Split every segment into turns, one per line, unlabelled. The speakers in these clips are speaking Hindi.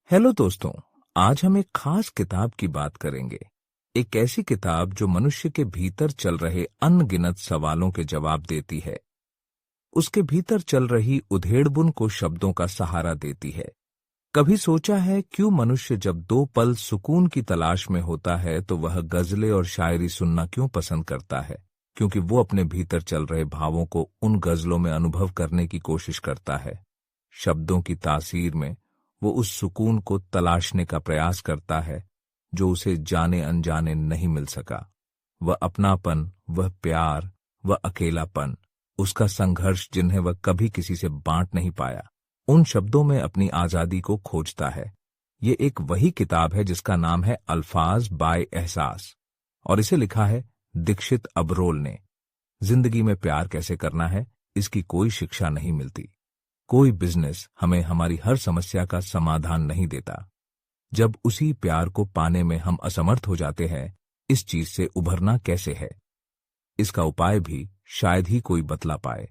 हेलो दोस्तों। आज हम एक खास किताब की बात करेंगे। एक ऐसी किताब जो मनुष्य के भीतर चल रहे अनगिनत सवालों के जवाब देती है। उसके भीतर चल रही उधेड़बुन को शब्दों का सहारा देती है। कभी सोचा है क्यों मनुष्य जब दो पल सुकून की तलाश में होता है तो वह गजलें और शायरी सुनना क्यों पसंद करता है? क्योंकि वो अपने भीतर चल रहे भावों को उन गजलों में अनुभव करने की कोशिश करता है। शब्दों की तासीर में वो उस सुकून को तलाशने का प्रयास करता है जो उसे जाने अनजाने नहीं मिल सका। वह अपनापन, वह प्यार, वह अकेलापन, उसका संघर्ष जिन्हें वह कभी किसी से बांट नहीं पाया, उन शब्दों में अपनी आजादी को खोजता है। ये एक वही किताब है जिसका नाम है अल्फाज बाय एहसास और इसे लिखा है दीक्षित अबरोल ने। जिंदगी में प्यार कैसे करना है, इसकी कोई शिक्षा नहीं मिलती। कोई बिजनेस हमें हमारी हर समस्या का समाधान नहीं देता। जब उसी प्यार को पाने में हम असमर्थ हो जाते हैं, इस चीज से उभरना कैसे है, इसका उपाय भी शायद ही कोई बतला पाए।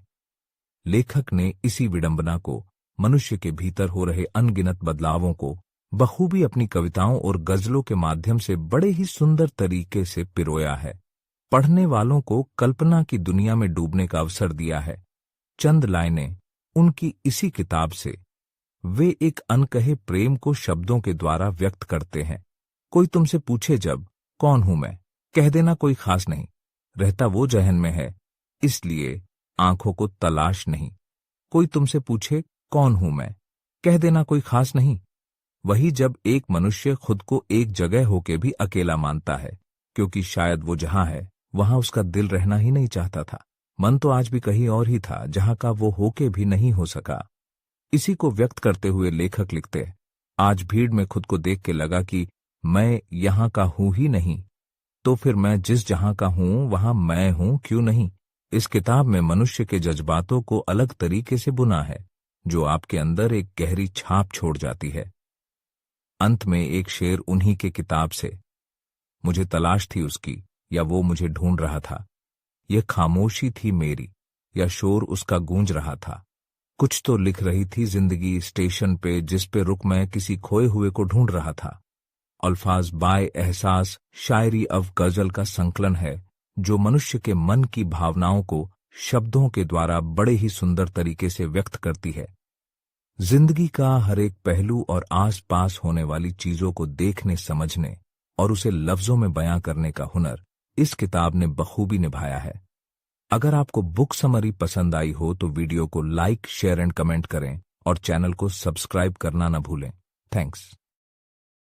लेखक ने इसी विडंबना को, मनुष्य के भीतर हो रहे अनगिनत बदलावों को बखूबी अपनी कविताओं और गजलों के माध्यम से बड़े ही सुंदर तरीके से पिरोया है। पढ़ने वालों को कल्पना की दुनिया में डूबने का अवसर दिया है। चंद लाइनें उनकी इसी किताब से वे एक अनकहे प्रेम को शब्दों के द्वारा व्यक्त करते हैं। कोई तुमसे पूछे जब कौन हूं मैं, कह देना कोई खास नहीं, रहता वो जहन में है, इसलिए आंखों को तलाश नहीं। कोई तुमसे पूछे कौन हूं मैं, कह देना कोई खास नहीं। वही जब एक मनुष्य खुद को एक जगह होके भी अकेला मानता है, क्योंकि शायद वो जहां है वहां उसका दिल रहना ही नहीं चाहता था। मन तो आज भी कहीं और ही था जहां का वो होके भी नहीं हो सका। इसी को व्यक्त करते हुए लेखक लिखते, आज भीड़ में खुद को देख के लगा कि मैं यहां का हूं ही नहीं, तो फिर मैं जिस जहां का हूं वहां मैं हूं क्यों नहीं। इस किताब में मनुष्य के जज्बातों को अलग तरीके से बुना है, जो आपके अंदर एक गहरी छाप छोड़ जाती है। अंत में एक शेर उन्हीं के किताब से, मुझे तलाश थी उसकी या वो मुझे ढूंढ रहा था, यह खामोशी थी मेरी या शोर उसका गूंज रहा था। कुछ तो लिख रही थी जिंदगी स्टेशन पे जिस पे रुक मैं किसी खोए हुए को ढूंढ रहा था। अल्फाज बाय एहसास शायरी अव गजल का संकलन है जो मनुष्य के मन की भावनाओं को शब्दों के द्वारा बड़े ही सुंदर तरीके से व्यक्त करती है। जिंदगी का हर एक पहलू और आस पास होने वाली चीजों को देखने, समझने और उसे लफ्जों में बयां करने का हुनर इस किताब ने बखूबी निभाया है। अगर आपको बुक समरी पसंद आई हो तो वीडियो को लाइक, शेयर एंड कमेंट करें और चैनल को सब्सक्राइब करना न भूलें। थैंक्स।